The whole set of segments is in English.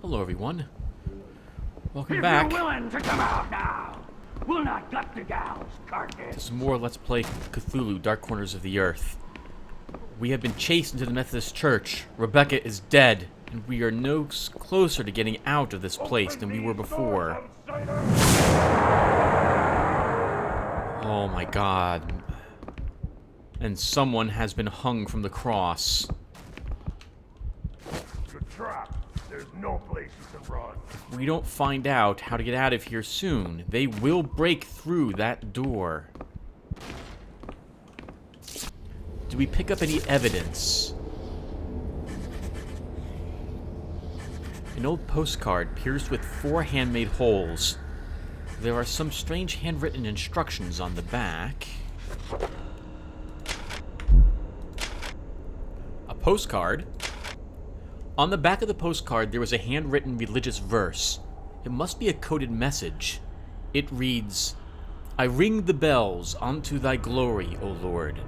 Hello, everyone. Welcome If back. you're willing to come out now, we'll not gut the gal's carcass. To some more Let's Play Cthulhu, Dark Corners of the Earth. We have been chased into the Methodist Church. Rebecca is dead, and we are no closer to getting out of this place than we were before. Oh my god. And someone has been hung from the cross. You're trapped. There's no place you can run. If we don't find out how to get out of here soon, they will break through that door. Do we pick up any evidence? An old postcard pierced with 4 handmade holes. There are some strange handwritten instructions on the back. A postcard? On the back of the postcard, there was a handwritten religious verse. It must be a coded message. It reads, "I ring the bells unto thy glory, O Lord.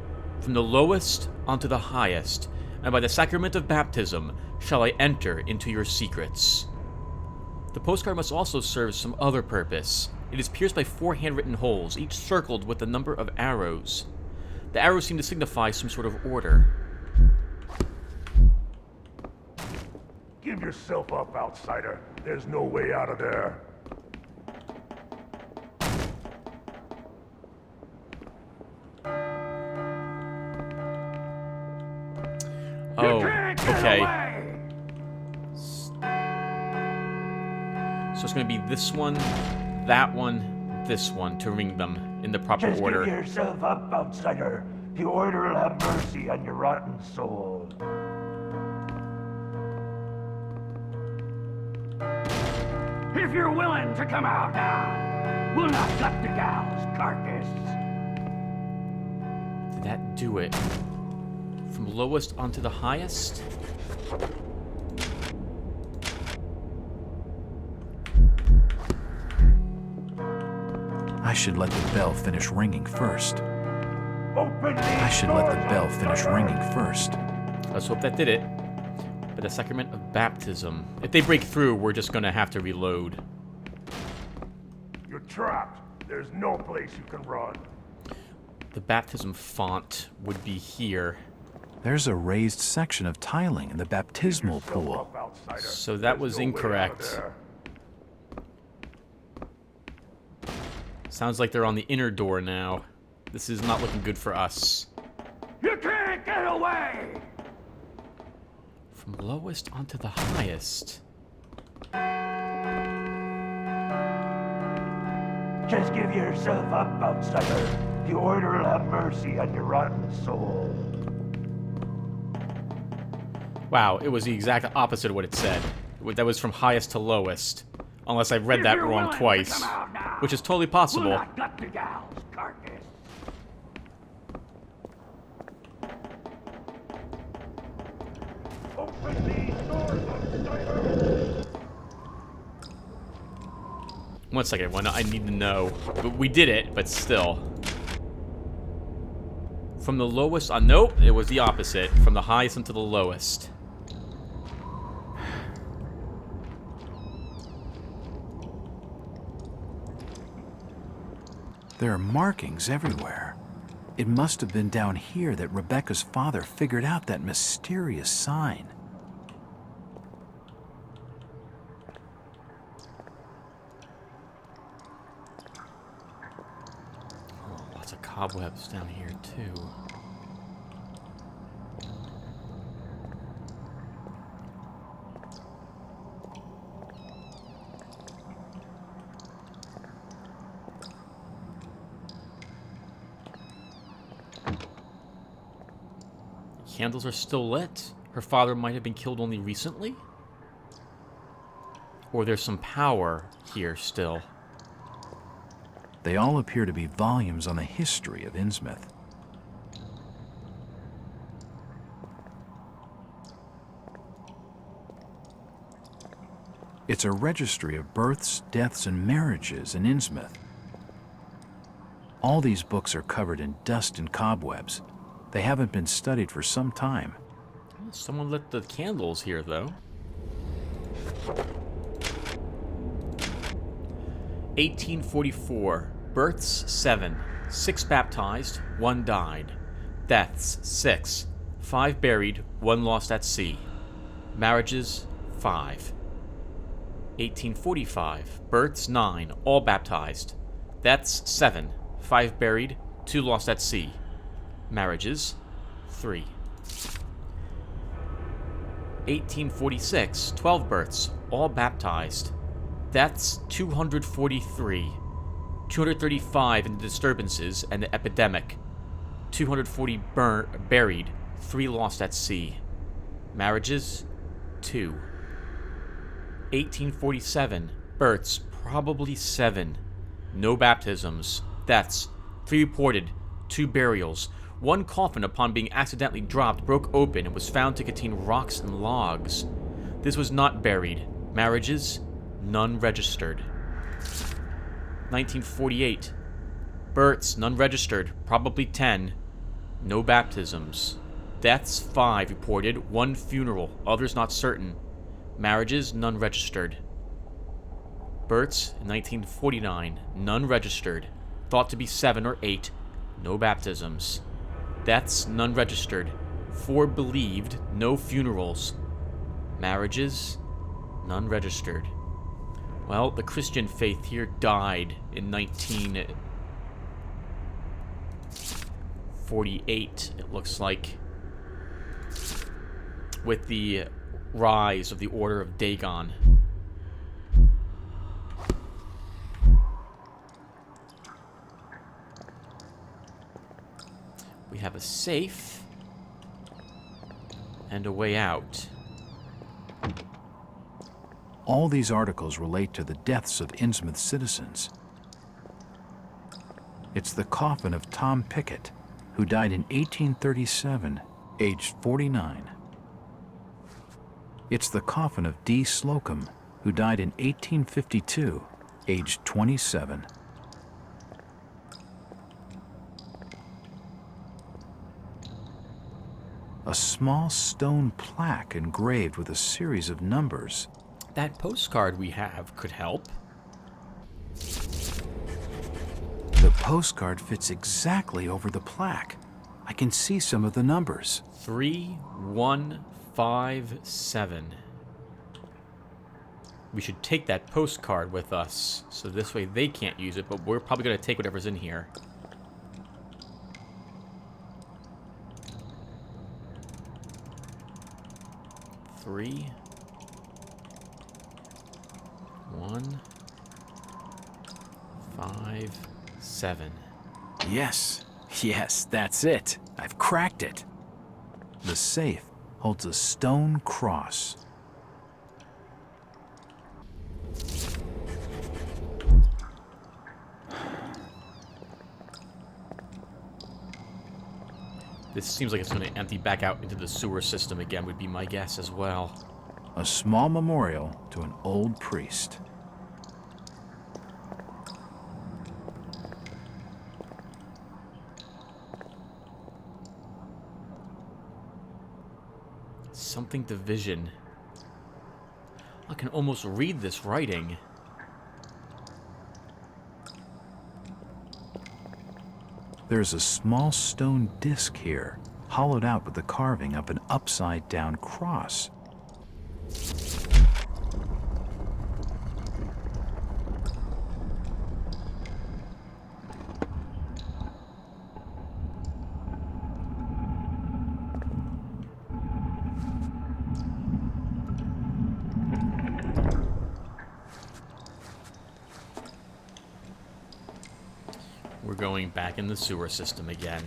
From the lowest unto the highest, and by the sacrament of baptism shall I enter into your secrets." The postcard must also serve some other purpose. It is pierced by 4 handwritten holes, each circled with a number of arrows. The arrows seem to signify some sort of order. Give yourself up, outsider. There's no way out of there. Oh, okay. So it's going to be this one, that one, this one to ring them in the proper Just order. give yourself up, outsider. The order will have mercy on your rotten soul. If you're willing to come out now, we'll not gut the gal's carcass. Did that do it? From lowest onto the highest? I should let the bell finish ringing first. Open these I should let the doors, bell finish outsider. ringing first. Let's hope that did it. By the sacrament of baptism. If they break through, we're just going to have to reload. You're trapped. There's no place you can run. The baptism font would be here. There's a raised section of tiling in the baptismal Give yourself pool. up, outsider. So that There's was no way out of incorrect. there. Sounds like they're on the inner door now. This is not looking good for us. You can't get away! From lowest onto the highest. Just give yourself up, outsider. The order will have mercy on your rotten soul. Wow, it was the exact opposite of what it said. That was from highest to lowest. Unless I've read If that you're wrong willing to twice. come out now, Which is totally we'll possible. not gut the gal's carcass. Open these doors, outsider. One second, I need to know. We did it, but still. From the lowest on... Nope, it was the opposite. From the highest into the lowest. There are markings everywhere. It must have been down here that Rebecca's father figured out that mysterious sign. Oh, lots of cobwebs down here, too. Candles are still lit. Her father might have been killed only recently? Or there's some power here still. They all appear to be volumes on the history of Innsmouth. It's a registry of births, deaths, and marriages in Innsmouth. All these books are covered in dust and cobwebs. They haven't been studied for some time. Someone lit the candles here, though. 1844. Births 7. 6 baptized, 1 died. Deaths 6. 5 buried, 1 lost at sea. Marriages 5. 1845. Births 9. All baptized. Deaths 7. 5 buried, 2 lost at sea. Marriages 3. 1846. 12 births. All baptized. Deaths 243. 235 in the disturbances and the epidemic. 240 buried, 3 lost at sea. Marriages 2. 1847. Births probably 7. No baptisms. Deaths 3 reported, 2 burials. 1 coffin, upon being accidentally dropped, broke open and was found to contain rocks and logs. This was not buried. Marriages, none registered. 1948. Births, none registered, probably 10. No baptisms. Deaths, 5 reported, 1 funeral, others not certain. Marriages, none registered. Births, 1949, none registered, thought to be 7 or 8. No baptisms. Deaths, none registered, 4 believed, no funerals. Marriages, none registered. Well, the Christian faith here died in 1948, it looks like, with the rise of the Order of Dagon. We have a safe and a way out. All these articles relate to the deaths of Innsmouth citizens. It's the coffin of Tom Pickett, who died in 1837, aged 49. It's the coffin of D. Slocum, who died in 1852, aged 27. A small stone plaque engraved with a series of numbers. That postcard we have could help. The postcard fits exactly over the plaque. I can see some of the numbers. 3157. We should take that postcard with us, so this way they can't use it, but we're probably going to take whatever's in here. Three, 1, 5, 7. Yes, that's it. I've cracked it. The safe holds a stone cross. This seems like it's going to empty back out into the sewer system again, would be my guess as well. A small memorial to an old priest. Something division. I can almost read this writing. There's a small stone disc here, hollowed out with the carving of an upside-down cross. We're going back in the sewer system again.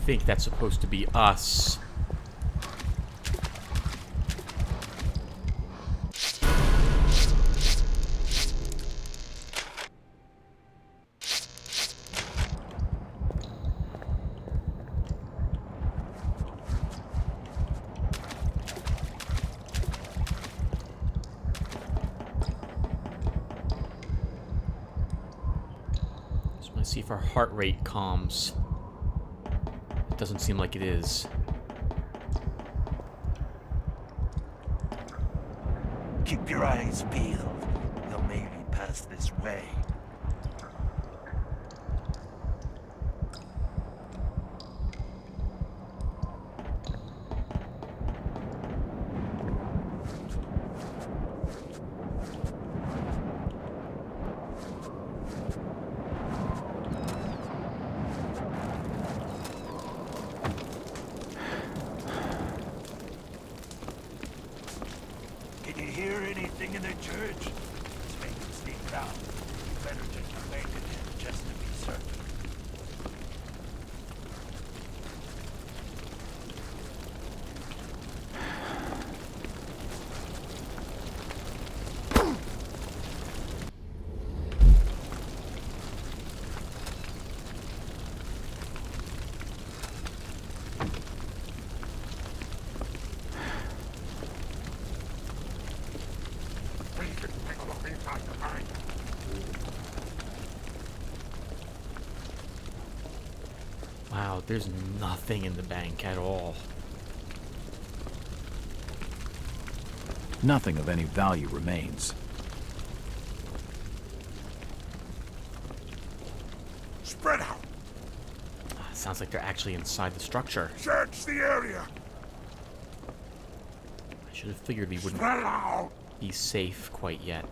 I think that's supposed to be us. Just want to see if our heart rate calms. It doesn't seem like it is. Keep your eyes peeled. They'll maybe pass this way. Can you hear anything in the church? Let's make them sneak down. Better just awaken him just to be certain. Wow, there's nothing in the bank at all. Nothing of any value remains. Spread out! Sounds like they're actually inside the structure. Search the area! I should have figured we wouldn't Spread out! be safe quite yet.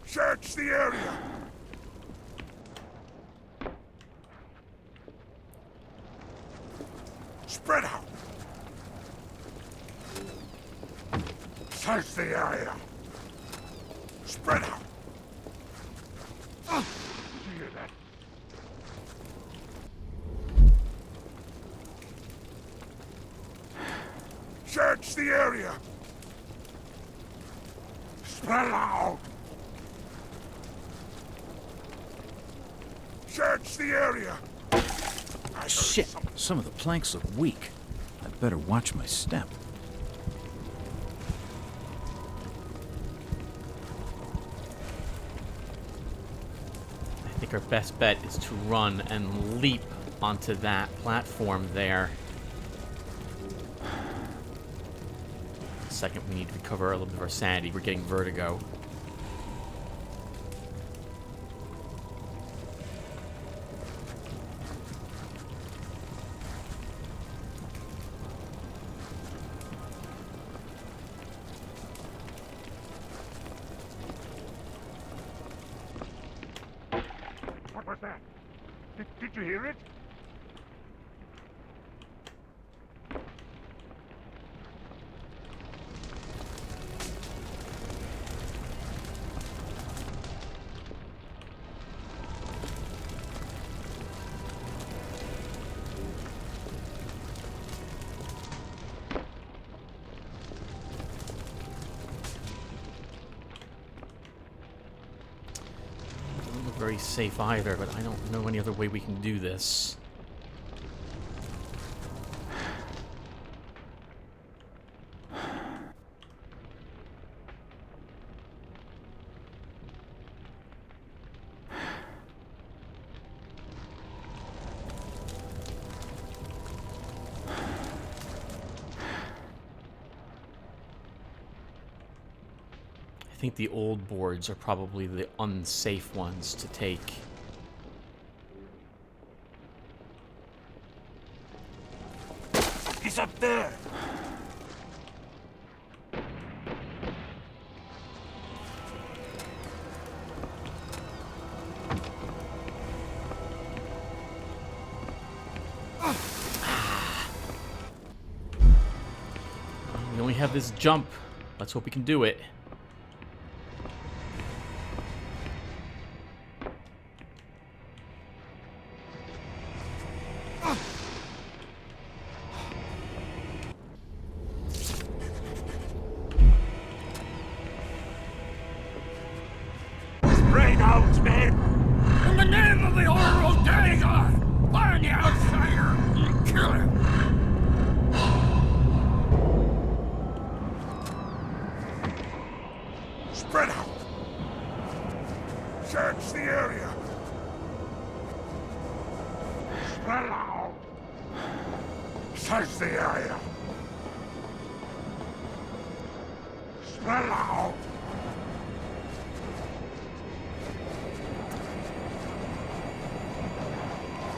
Search the area! Spread out! Search the area! Spread out! Hear that? Search the area! Spread out! Search the area! Shit! Some of the planks look weak. I'd better watch my step. I think our best bet is to run and leap onto that platform there. Second, we need to recover a little bit of our sanity. We're getting vertigo. What was that? Did you hear it? Doesn't look very safe either, but I don't know any other way we can do this. I think the old boards are probably the unsafe ones to take. He's up there! have this jump. Let's hope we can do it. Rain out, men! In the name of the Order of Dagon, find the outsider and kill him. Spread out! Search the area! Spread out! Search the area! Spread out!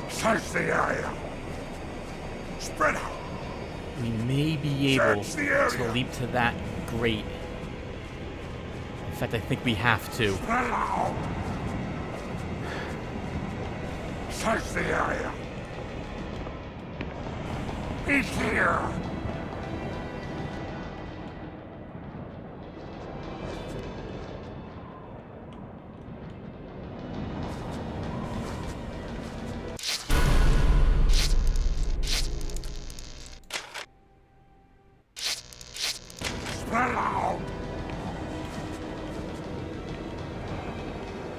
Search the area! Spread out! We may be able Search the area. to leap to that grate. In fact, I think we have to. Spread out! Search the area! He's here! Spread out!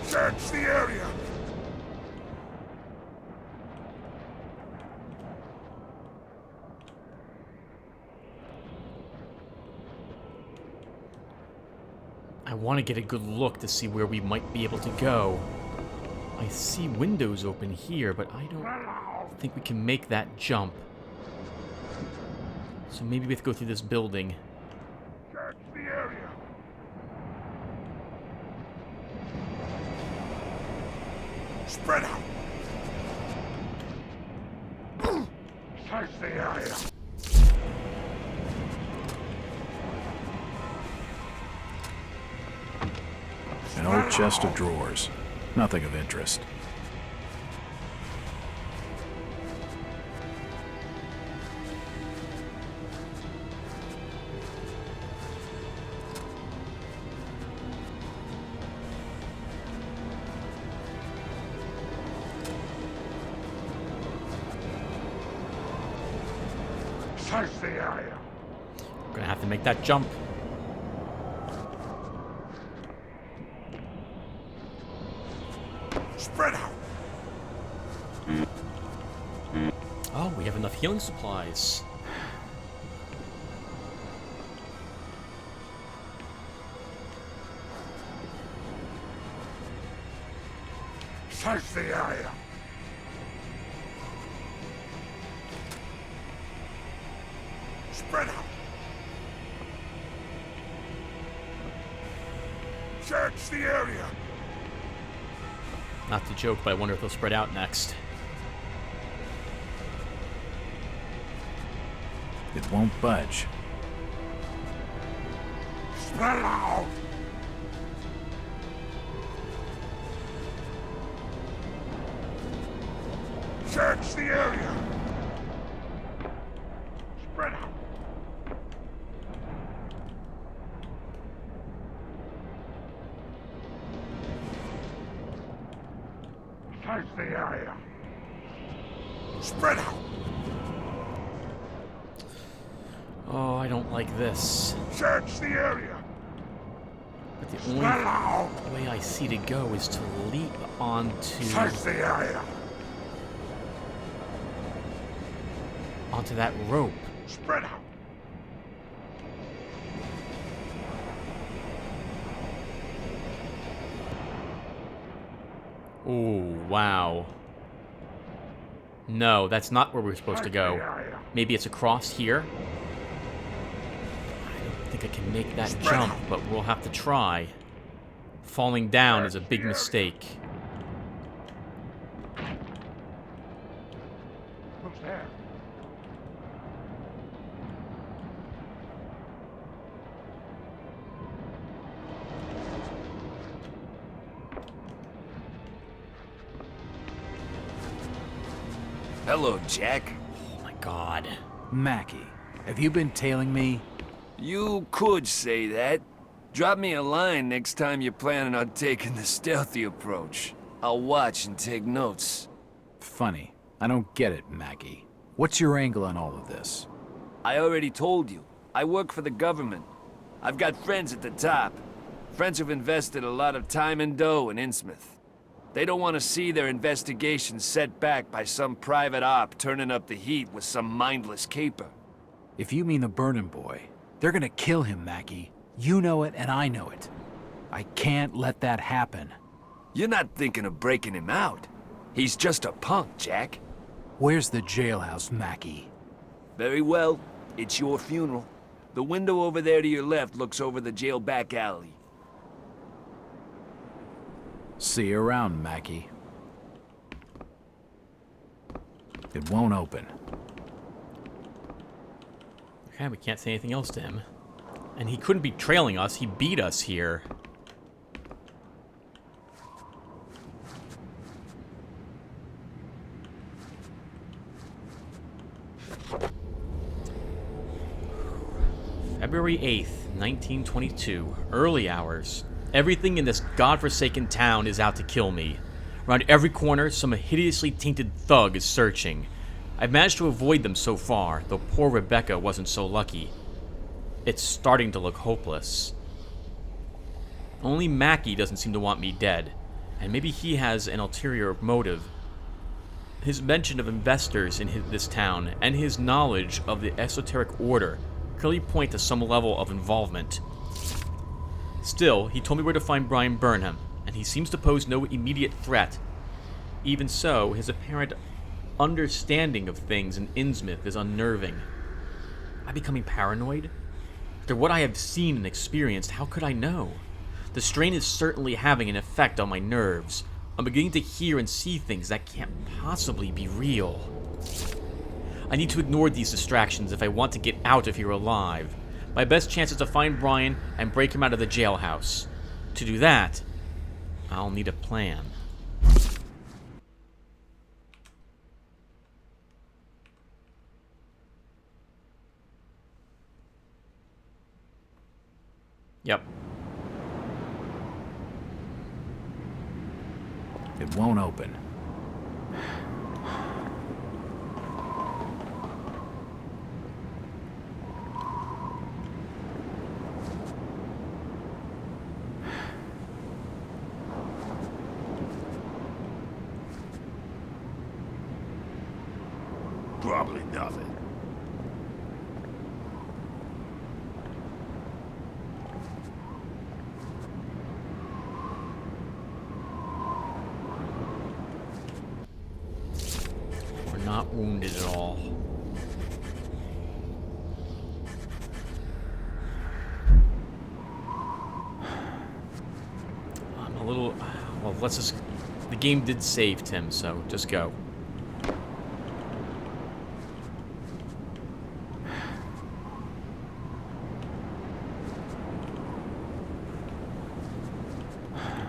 Search the area! I want to get a good look to see where we might be able to go. I see windows open here, but I don't think we can make that jump. So maybe we have to go through this building. Search the area! Spread out! Search the area! An old chest of drawers. Nothing of interest. Search the area! We're gonna have to make that jump. Spread out! Oh, we have enough healing supplies. Search the area! Spread out! Search the area! Not to joke, but I wonder if they'll spread out next. It won't budge. Spread out! Search the area! Spread out! Search the area! Spread out! Oh, I don't like this. Search the area! But the Spread only out! way I see to go is to leap onto that rope. Spread out! Oh, wow. No, that's not where we're supposed to go. Maybe it's across here? I don't think I can make that jump, but we'll have to try. Falling down is a big mistake. Who's there? Hello, Jack. Oh my god. Mackie, have you been tailing me? You could say that. Drop me a line next time you're planning on taking the stealthy approach. I'll watch and take notes. Funny. I don't get it, Maggie. What's your angle on all of this? I already told you. I work for the government. I've got friends at the top. Friends who've invested a lot of time and dough in Innsmouth. They don't want to see their investigations set back by some private op turning up the heat with some mindless caper. If you mean the Burnin' Boy, they're gonna kill him, Maggie. You know it and I know it. I can't let that happen. You're not thinking of breaking him out. He's just a punk, Jack. Where's the jailhouse, Maggie? Very well. It's your funeral. The window over there to your left looks over the jail back alley. See you around, Maggie. It won't open. Okay, we can't say anything else to him. And he couldn't be trailing us. He beat us here. February 8th, 1922. Early hours. Everything in this godforsaken town is out to kill me. Around every corner, some hideously tainted thug is searching. I've managed to avoid them so far, though poor Rebecca wasn't so lucky. It's starting to look hopeless. Only Mackie doesn't seem to want me dead, and maybe he has an ulterior motive. His mention of investors in this town and his knowledge of the esoteric order clearly point to some level of involvement. Still, he told me where to find Brian Burnham, and he seems to pose no immediate threat. Even so, his apparent understanding of things in Innsmouth is unnerving. Am I becoming paranoid? After what I have seen and experienced, how could I know? The strain is certainly having an effect on my nerves. I'm beginning to hear and see things that can't possibly be real. I need to ignore these distractions if I want to get out of here alive. My best chance is to find Brian and break him out of the jailhouse. To do that, I'll need a plan. Yep. It won't open. Probably nothing. We're not wounded at all. I'm a little... Well, let's just... The game did save Tim, so just go.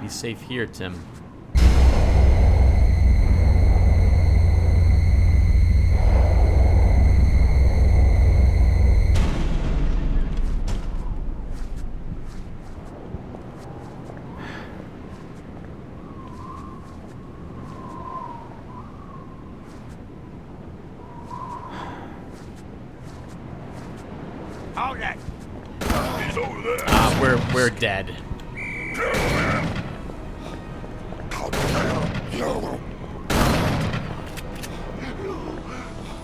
Be safe here, Tim. Hold it! He's over there! We're dead.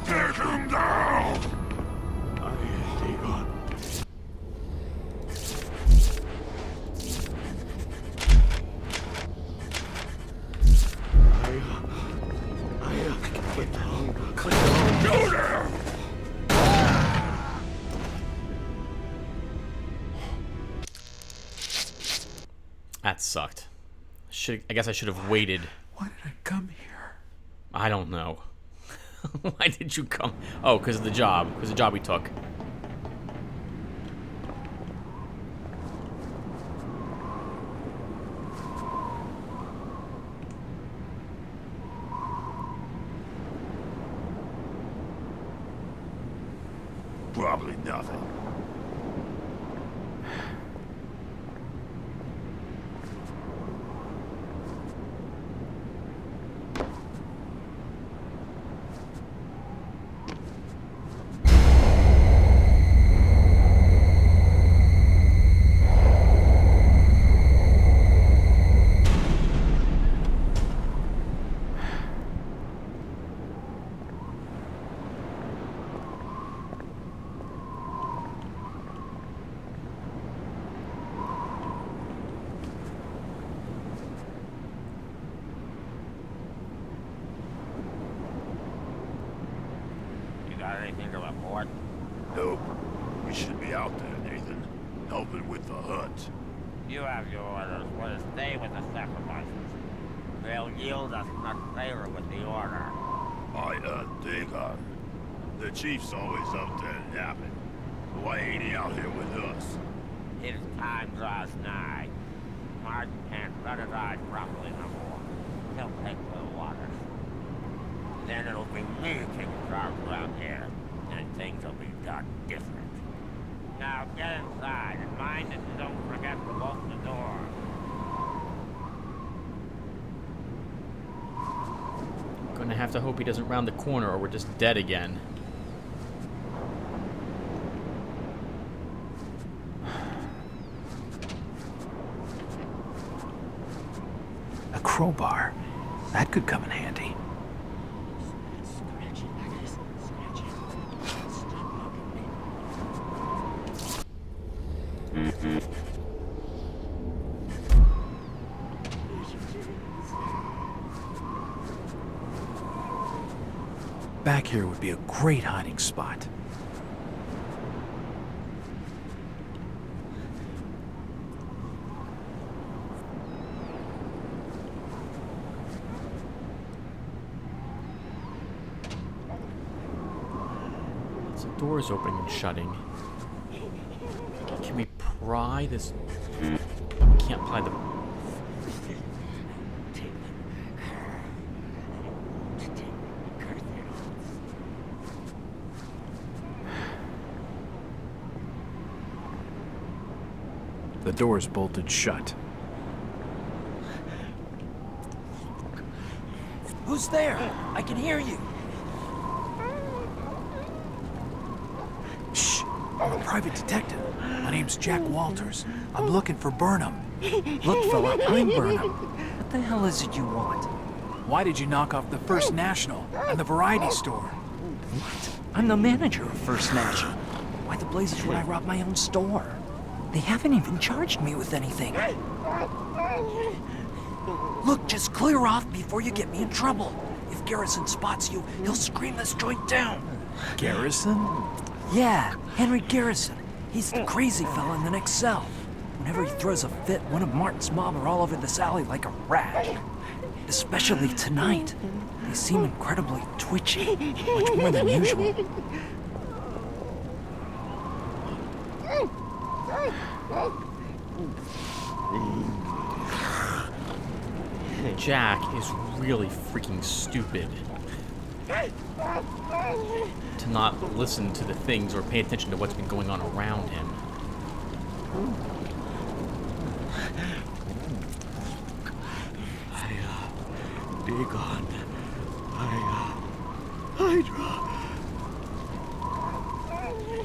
Take him down! Go there! That sucked. I guess I should have waited. Why did I come here? I don't know. Why did you come? Oh, because of the job. Because of the job we took. Probably nothing. Got anything to report? Nope. We should be out there, Nathan. Helping with the hunt. You have your orders. We'll stay with the sacrifices. They'll yield us much favor with the order. Dagon. The chief's always up there napping. Why ain't he out here with us? His time draws nigh. Martin can't run his eyes properly no more. He'll take the waters. Then it'll be me taking charge around here, and things will be done different. Now get inside, and mind that you don't forget to bolt the door. Gonna have to hope he doesn't round the corner or we're just dead again. A crowbar. That could come in handy. Back here would be a great hiding spot. So doors opening and shutting. Can we pry this? Can't pry the. The door's bolted shut. Who's there? I can hear you. Shh! I'm a private detective. My name's Jack Walters. I'm looking for Burnham. Look, fella, I'm Burnham. What the hell is it you want? Why did you knock off the First National and the variety store? What? I'm the manager of First National. Why the blazes would I rob my own store? They haven't even charged me with anything. Look, just clear off before you get me in trouble. If Garrison spots you, he'll scream this joint down. Garrison? Yeah, Henry Garrison. He's the crazy fella in the next cell. Whenever he throws a fit, one of Martin's mob are all over this alley like a rash. Especially tonight. They seem incredibly twitchy, much more than usual. Jack is really freaking stupid to not listen to the things or pay attention to what's been going on around him. Dagon.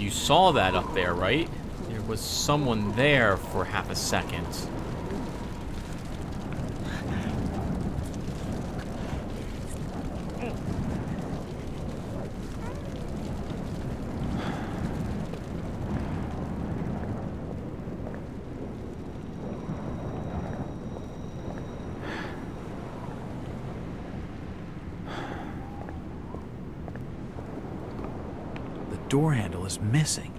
You saw that up there, right? There was someone there for half a second. The door handle is missing.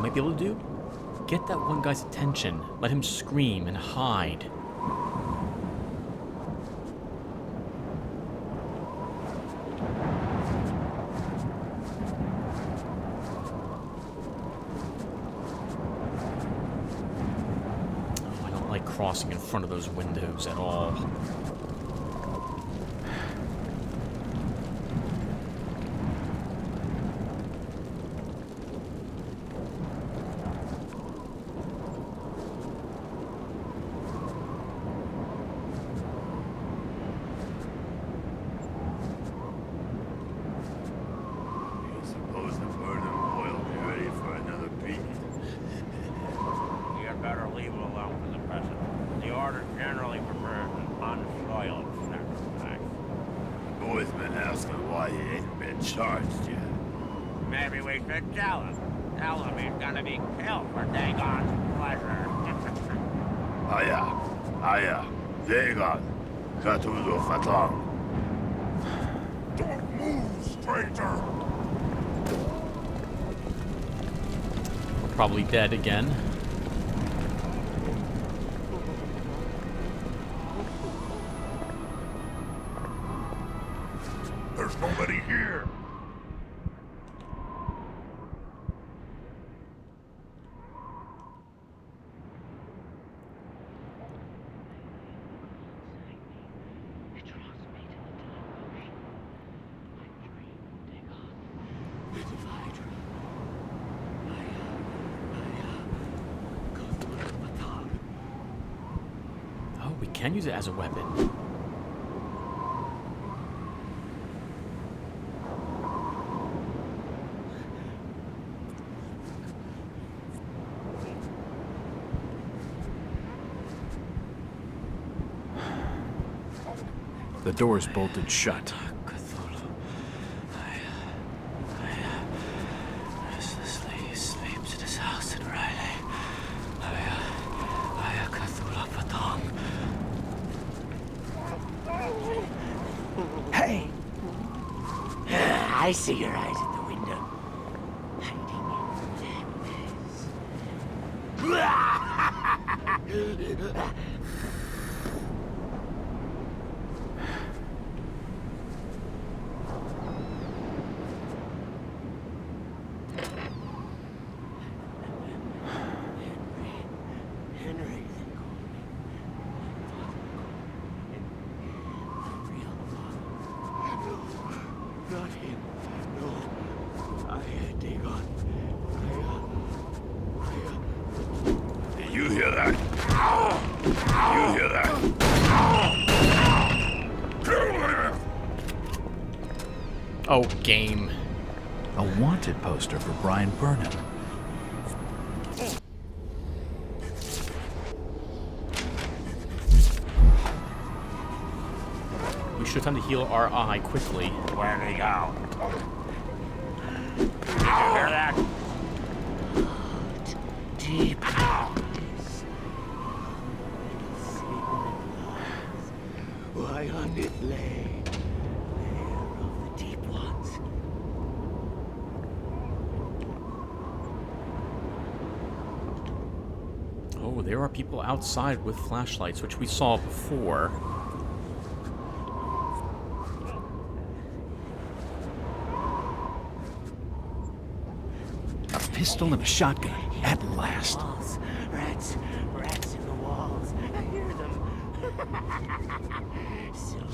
Might be able to do. Get that one guy's attention. Let him scream and hide. Oh, I don't like crossing in front of those windows at all. Suppose the burden oil be ready for another beat. You'd better leave it alone for the present. The order generally prefers an unsoiled sacrifice. Boy's been asking why he ain't been charged yet. Maybe we should tell him. Tell him he's gonna be killed for Dagon's pleasure. Aya, Dagon, Cthulhu Fatong. Don't move, stranger! We're probably dead again. There's nobody here. Oh, we can use it as a weapon. The door's bolted shut. Cthulhu. I restlessly sleeps in his house in Riley. I Cthulhu Fatong. Hey! I see your eyes at the window. Hiding in the darkness. Henry, they call me. The real father. No, not him. No. I Dagon. Did you hear that? You hear that? Kill him! Oh, game. A wanted poster for Brian Burnham. We should have time to heal our eye quickly. Where'd he go? Did you hear that? Deep. Why on it lay? There of the deep ones. Oh, there are people outside with flashlights, which we saw before. A pistol and a shotgun, at last. Walls. Rats in the walls. I hear them.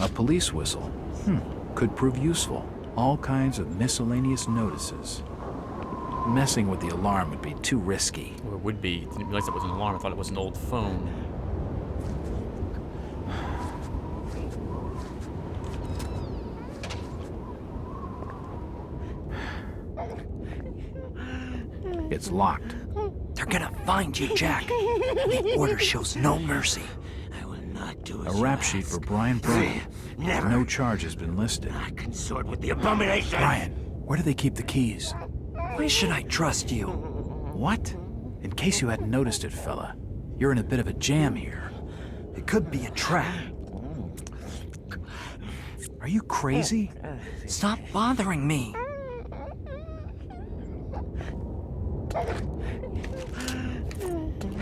A police whistle. Could prove useful. All kinds of miscellaneous notices. Messing with the alarm would be too risky. Or it would be. Didn't realize that was an alarm. I thought it was an old phone. It's locked. They're gonna find you, Jack. The order shows no mercy. I will not do A as you rap sheet for ask. Brian Burnham. Never. No charge has been listed. I consort with the abomination. Brian, where do they keep the keys? Why should I trust you? What? In case you hadn't noticed it, fella, you're in a bit of a jam here. It could be a trap. Are you crazy? Stop bothering me.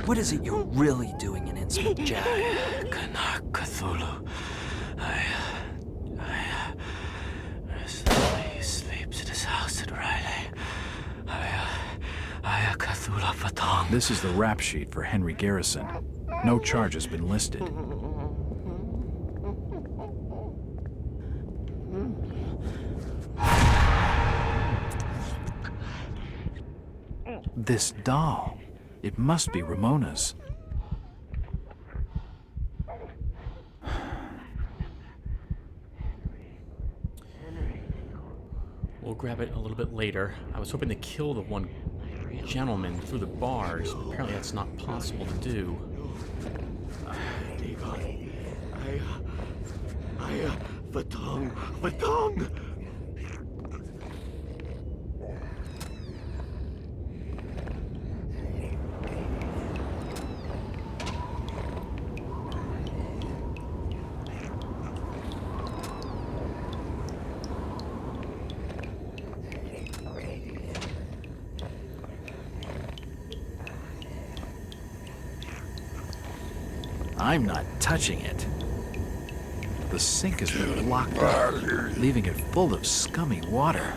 What is it you're really doing in Innsmouth, Jack? Cthulhu. He sleeps at his house at Riley. I Cthulhu Fatong. This is the rap sheet for Henry Garrison. No charge has been listed. This doll. It must be Ramona's. We'll grab it a little bit later. I was hoping to kill the one gentleman through the bars. Apparently that's not possible to do. Fatong. I'm not touching it. The sink has been blocked up, leaving it full of scummy water.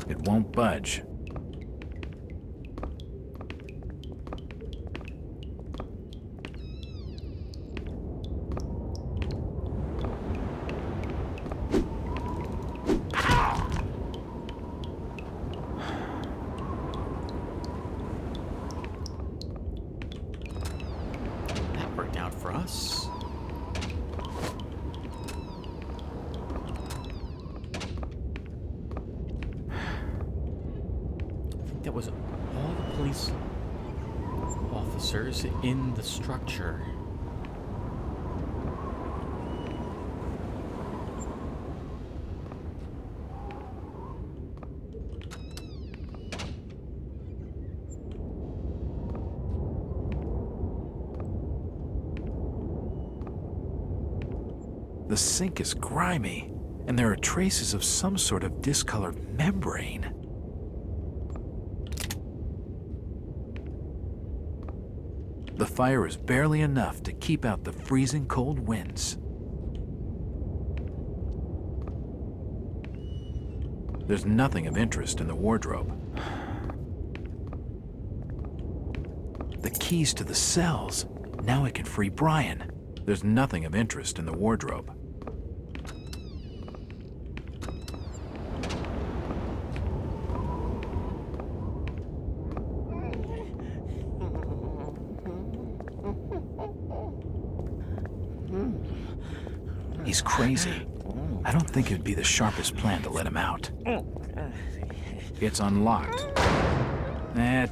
It won't budge. That worked out for us. That was all the police officers in the structure. The sink is grimy, and there are traces of some sort of discolored membrane. The fire is barely enough to keep out the freezing cold winds. There's nothing of interest in the wardrobe. The keys to the cells. Now I can free Brian. There's nothing of interest in the wardrobe. He's crazy. I don't think it'd be the sharpest plan to let him out. It's unlocked.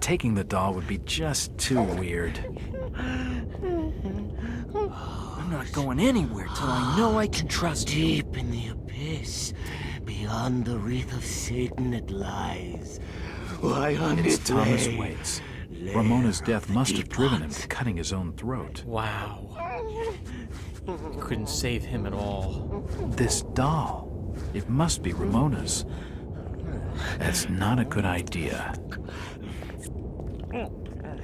Taking the doll would be just too weird. I'm not going anywhere till I know I can trust you. Deep in the abyss, beyond the wreath of Satan it lies. Why on It's its Thomas way, Waits. lay Ramona's of death must have driven him DCotE. to cutting his own throat. Wow. Couldn't save him at all. This doll, it must be Ramona's. That's not a good idea.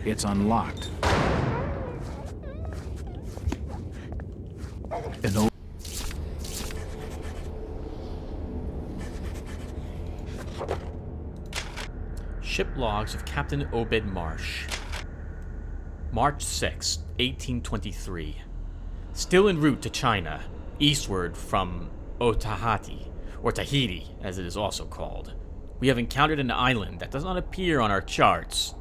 It's unlocked. An old Ship logs of Captain Obed Marsh. March 6, 1823. Still en route to China, eastward from Otahati, or Tahiti, as it is also called. We have encountered an island that does not appear on our charts.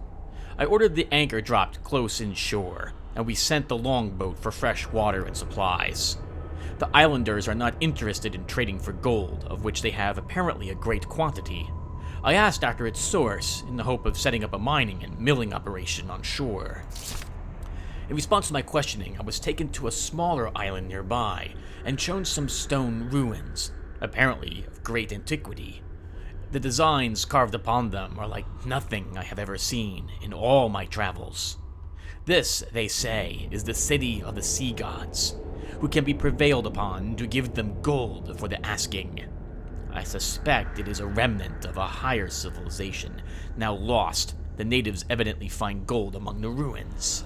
I ordered the anchor dropped close inshore, and we sent the longboat for fresh water and supplies. The islanders are not interested in trading for gold, of which they have apparently a great quantity. I asked after its source, in the hope of setting up a mining and milling operation on shore. In response to my questioning, I was taken to a smaller island nearby and shown some stone ruins, apparently of great antiquity. The designs carved upon them are like nothing I have ever seen in all my travels. This, they say, is the city of the sea gods, who can be prevailed upon to give them gold for the asking. I suspect it is a remnant of a higher civilization, now lost. The natives evidently find gold among the ruins.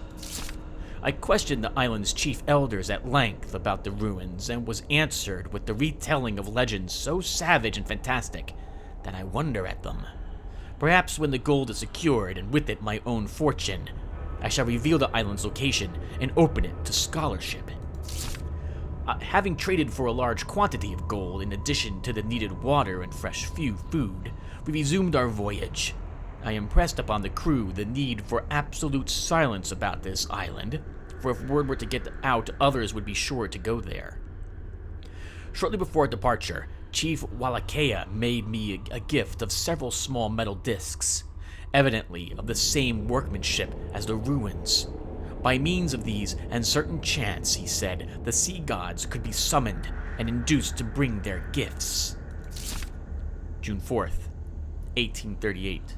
I questioned the island's chief elders at length about the ruins and was answered with the retelling of legends so savage and fantastic that I wonder at them. Perhaps when the gold is secured and with it my own fortune, I shall reveal the island's location and open it to scholarship. Having traded for a large quantity of gold in addition to the needed water and fresh food, we resumed our voyage. I impressed upon the crew the need for absolute silence about this island, for if word were to get out, others would be sure to go there. Shortly before departure, Chief Wallachia made me a gift of several small metal discs, evidently of the same workmanship as the ruins. By means of these and certain chants, he said, the sea gods could be summoned and induced to bring their gifts. June 4th, 1838.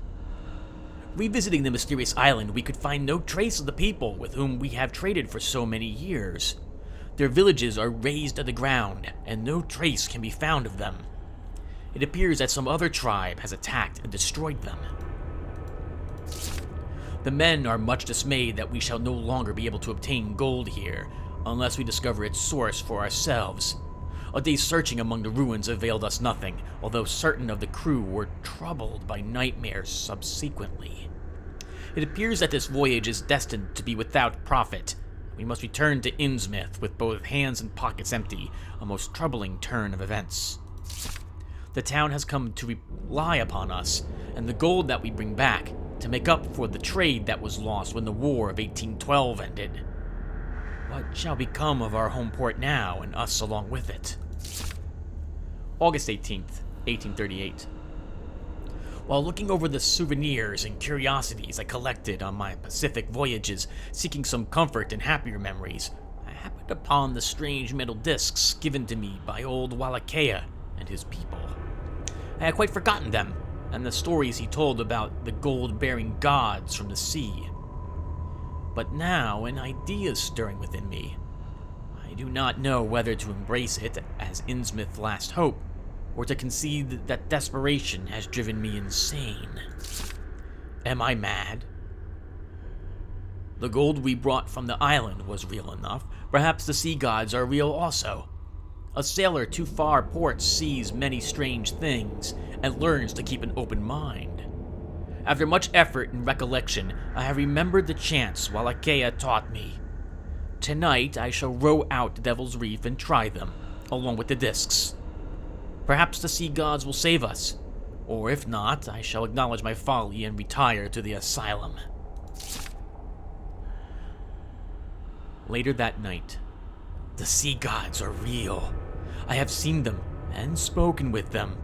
Revisiting the mysterious island, we could find no trace of the people with whom we have traded for so many years. Their villages are razed to the ground, and no trace can be found of them. It appears that some other tribe has attacked and destroyed them. The men are much dismayed that we shall no longer be able to obtain gold here, unless we discover its source for ourselves. A day's searching among the ruins availed us nothing, although certain of the crew were troubled by nightmares subsequently. It appears that this voyage is destined to be without profit. We must return to Innsmouth with both hands and pockets empty, a most troubling turn of events. The town has come to rely upon us, and the gold that we bring back, to make up for the trade that was lost when the War of 1812 ended. What shall become of our home port now, and us along with it? August 18th, 1838. While looking over the souvenirs and curiosities I collected on my Pacific voyages, seeking some comfort and happier memories, I happened upon the strange metal discs given to me by old Wallachia and his people. I had quite forgotten them, and the stories he told about the gold-bearing gods from the sea. But now an idea is stirring within me. I do not know whether to embrace it as Innsmouth's last hope, or to concede that desperation has driven me insane. Am I mad? The gold we brought from the island was real enough. Perhaps the sea gods are real also. A sailor too far port sees many strange things and learns to keep an open mind. After much effort and recollection, I have remembered the chants Wallachia taught me. Tonight I shall row out to Devil's Reef and try them, along with the discs. Perhaps the sea gods will save us, or if not, I shall acknowledge my folly and retire to the asylum. Later that night, the sea gods are real. I have seen them and spoken with them.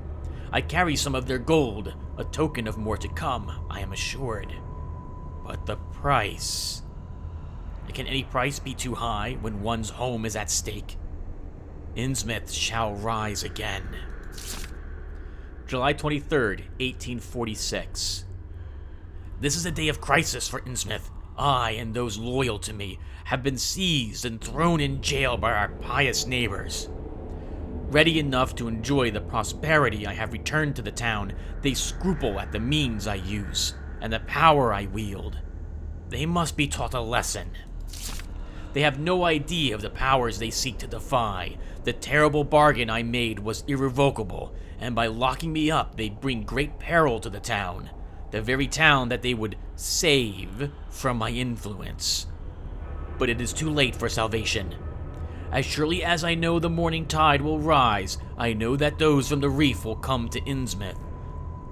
I carry some of their gold, a token of more to come, I am assured. But the price... Can any price be too high when one's home is at stake? Innsmouth shall rise again. July 23rd, 1846. This is a day of crisis for Innsmouth. I and those loyal to me have been seized and thrown in jail by our pious neighbors. Ready enough to enjoy the prosperity I have returned to the town, they scruple at the means I use and the power I wield. They must be taught a lesson. They have no idea of the powers they seek to defy. The terrible bargain I made was irrevocable, and by locking me up, they bring great peril to the town. The very town that they would save from my influence. But it is too late for salvation. As surely as I know the morning tide will rise, I know that those from the reef will come to Innsmouth.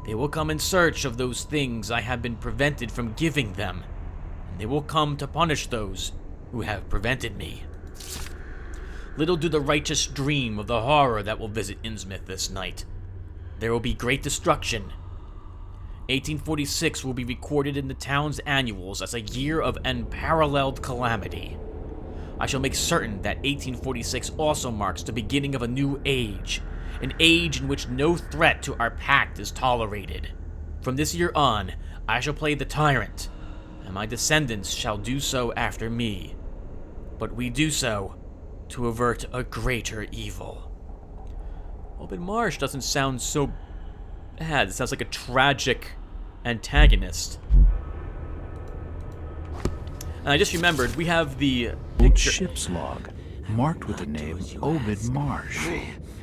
They will come in search of those things I have been prevented from giving them, and they will come to punish those who have prevented me. Little do the righteous dream of the horror that will visit Innsmouth this night. There will be great destruction. 1846 will be recorded in the town's annuals as a year of unparalleled calamity. I shall make certain that 1846 also marks the beginning of a new age, an age in which no threat to our pact is tolerated. From this year on, I shall play the tyrant, and my descendants shall do so after me. But we do so to avert a greater evil. Open Marsh doesn't sound so bad. It sounds like a tragic antagonist. And I just remembered, we have the Old picture. ship's log, marked with the name Ovid Marsh.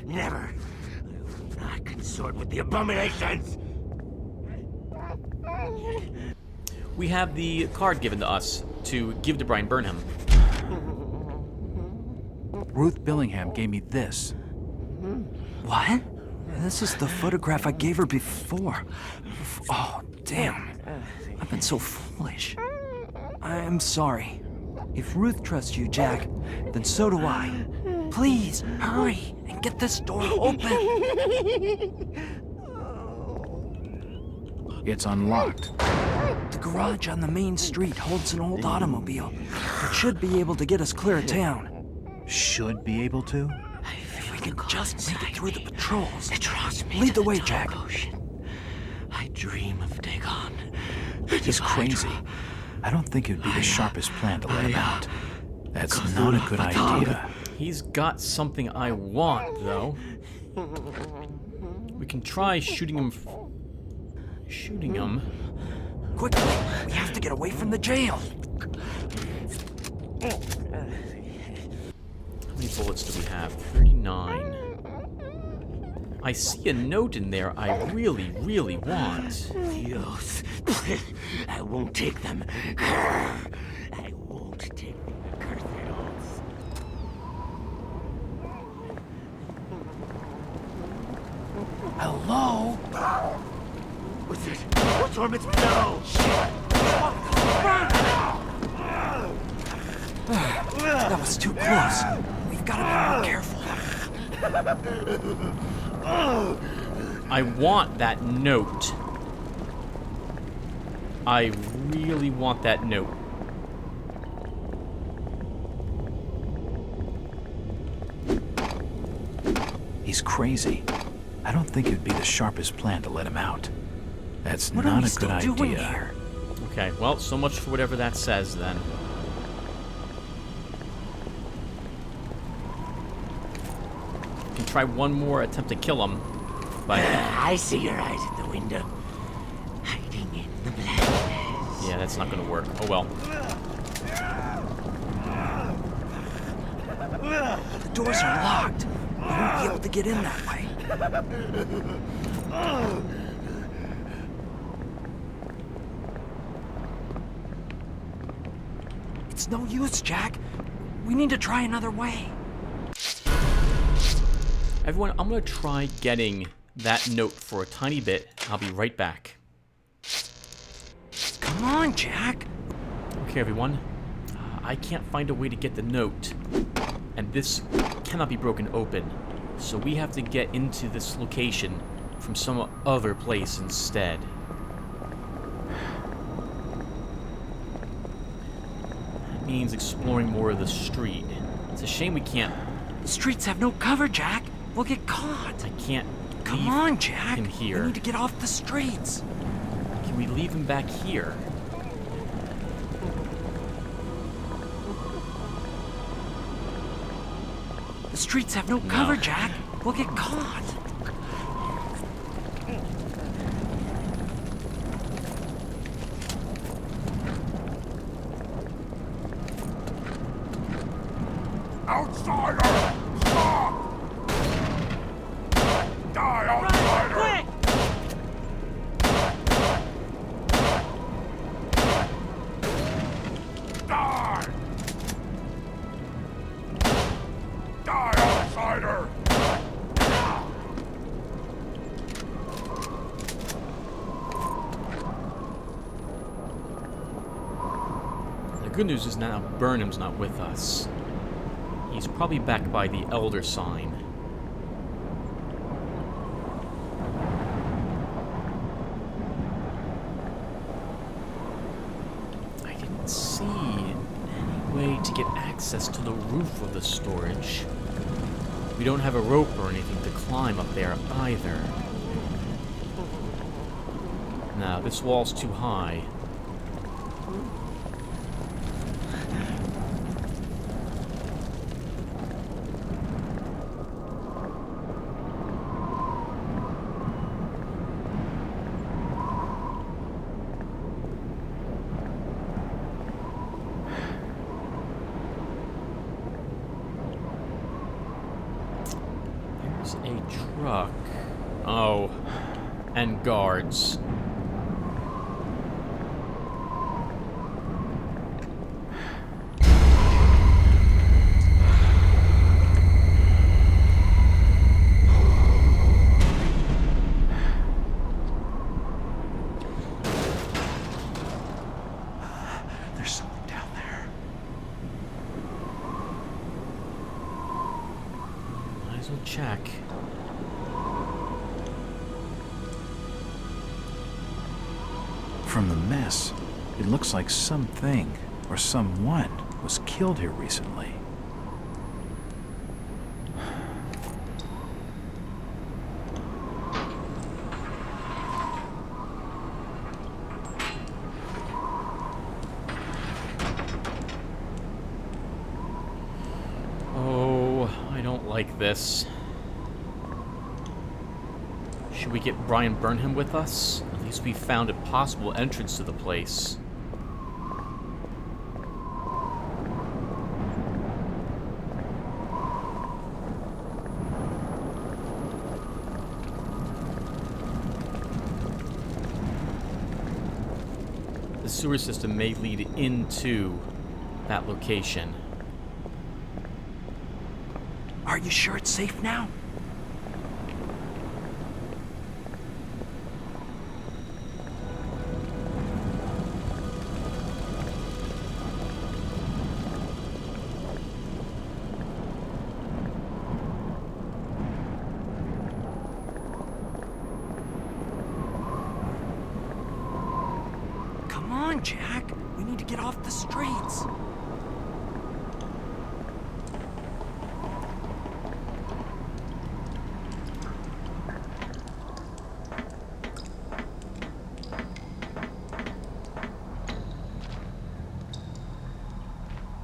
Never. I will not consort with the abominations. We have the card given to us to give to Brian Burnham. Ruth Billingham gave me this. What? This is the photograph I gave her before. Oh, damn. I've been so foolish. I'm sorry. If Ruth trusts you, Jack, then so do I. Please, hurry and get this door open. It's unlocked. The garage on the main street holds an old automobile. It should be able to get us clear of town. Should be able to? If we can just make it through the patrols. It draws me Lead to the way, dark Jack. Ocean. I dream of Dagon. He's crazy. I don't think it'd be the sharpest plan to let him out. That's not a good idea. He's got something I want, though. We can try shooting him. Shooting him. Quickly, we have to get away from the jail. How many bullets do we have? 39. I see a note in there I really, really want. Dios. I won't take them. I won't take the cursed oaths. Hello? What's it? What's Ormond's no? That was too close. We've got to be more careful. I want that note. I really want that note. He's crazy. I don't think it'd be the sharpest plan to let him out. That's What are not we a still good doing idea. here? Okay, well, so much for whatever that says then. We can try one more attempt to kill him. But I see your eyes at the window. Hiding in the blackness. yeah, that's not gonna work. Oh well. The doors are locked. We won't be able to get in that way. It's no use, Jack. We need to try another way. Everyone, I'm gonna try getting that note for a tiny bit. I'll be right back. Come on, Jack. Okay, everyone. I can't find a way to get the note. And this cannot be broken open. So we have to get into this location from some other place instead. That means exploring more of the street. It's a shame we can't. The streets have no cover, Jack. We'll get caught. I can't Come leave on, Jack. him here. We need to get off the streets. Can we leave him back here? The streets have no cover, Jack. We'll get caught. Outsider! Stop! Die, outsider! Die! Die, outsider! The good news is now Burnham's not with us. He's probably back by the Elder Sign. get access to the roof of the storage. We don't have a rope or anything to climb up there either. No, this wall's too high. There's a truck. Oh, and guards. There's something down there. Might as well check. From the mess, it looks like something or someone was killed here recently. Oh, I don't like this. Should we get Brian Burnham with us? At least we found a possible entrance to the place. The sewer system may lead into that location. Are you sure it's safe now? Come on, Jack. We need to get off the streets.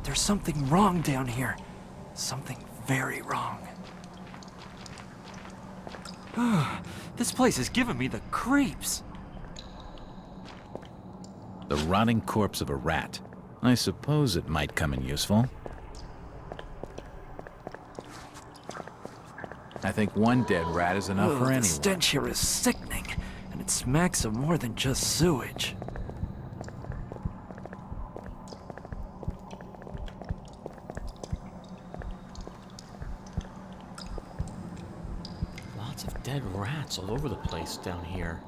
There's something wrong down here. Something very wrong. This place is giving me the creeps. The rotting corpse of a rat. I suppose it might come in useful. I think one dead rat is enough for The anyone. stench here is sickening, and it smacks of more than just sewage. Lots of dead rats all over the place down here.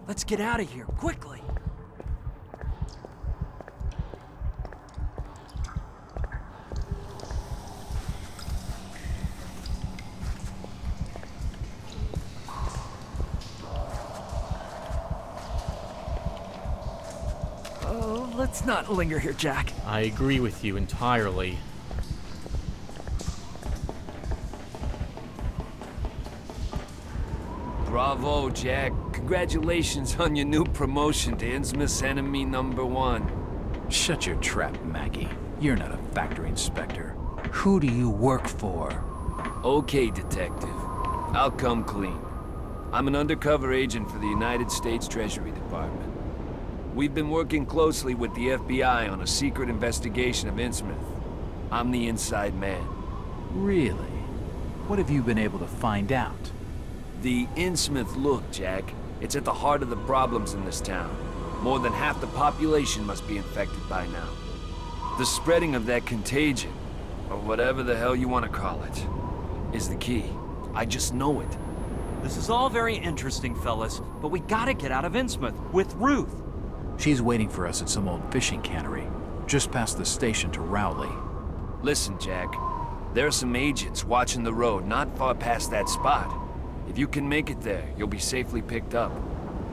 Let's get out of here, quickly! Oh, let's not linger here, Jack. I agree with you entirely. Bravo, Jack. Congratulations on your new promotion to Innsmouth's enemy #1. Shut your trap, Maggie. You're not a factory inspector. Who do you work for? Okay, detective. I'll come clean. I'm an undercover agent for the United States Treasury Department. We've been working closely with the FBI on a secret investigation of Innsmouth. I'm the inside man. Really? What have you been able to find out? The Innsmouth look, Jack. It's at the heart of the problems in this town. More than half the population must be infected by now. The spreading of that contagion, or whatever the hell you want to call it, is the key. I just know it. This is all very interesting, fellas, but we gotta get out of Innsmouth with Ruth. She's waiting for us at some old fishing cannery, just past the station to Rowley. Listen, Jack. There are some agents watching the road not far past that spot. If you can make it there, you'll be safely picked up.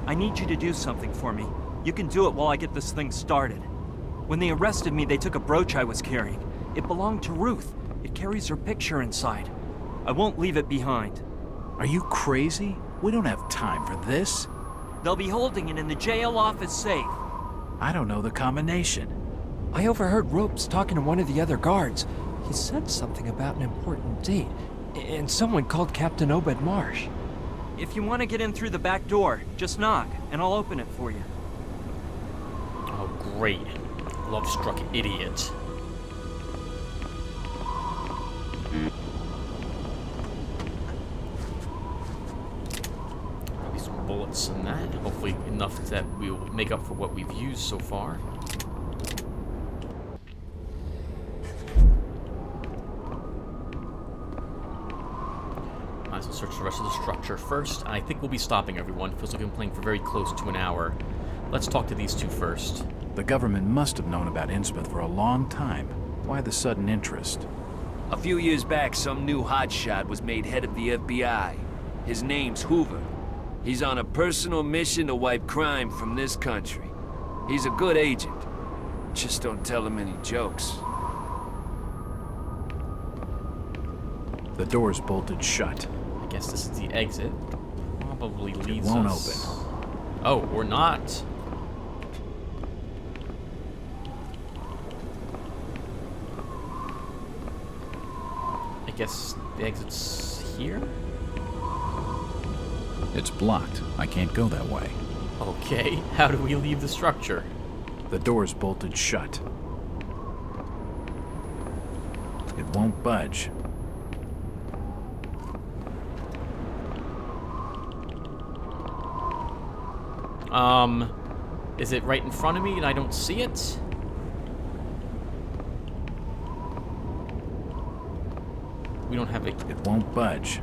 I need you to do something for me. You can do it while I get this thing started. When they arrested me, they took a brooch I was carrying. It belonged to Ruth. It carries her picture inside. I won't leave it behind. Are you crazy? We don't have time for this. They'll be holding it in the jail office safe. I don't know the combination. I overheard Ropes talking to one of the other guards. He said something about an important date, and someone called Captain Obed Marsh. If you want to get in through the back door, just knock, and I'll open it for you. Oh, great. Love-struck idiot. Maybe some bullets in that. Hopefully enough that we will make up for what we've used so far. Might as well search the rest of the structure first. I think we'll be stopping, everyone. Feels like we've been playing for very close to an hour. Let's talk to these two first. The government must have known about Innsmouth for a long time. Why the sudden interest? A few years back, some new hotshot was made head of the FBI. His name's Hoover. He's on a personal mission to wipe crime from this country. He's a good agent. Just don't tell him any jokes. The door's bolted shut. I guess this is the exit. Probably leads It won't us... open. Oh, or not. I guess the exit's here? It's blocked. I can't go that way. Okay, how do we leave the structure? The door's bolted shut. It won't budge. Is it right in front of me and I don't see it? We don't have a... It won't budge.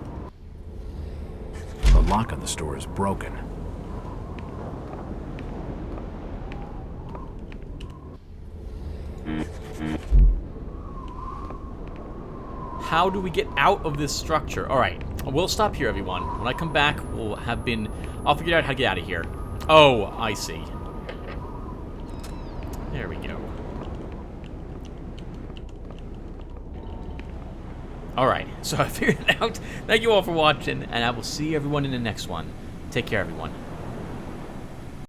The lock on the store is broken. How do we get out of this structure? Alright, we'll stop here, everyone. When I come back, I'll figure out how to get out of here. Oh, I see. There we go. Alright, so I figured it out. Thank you all for watching, and I will see everyone in the next one. Take care, everyone.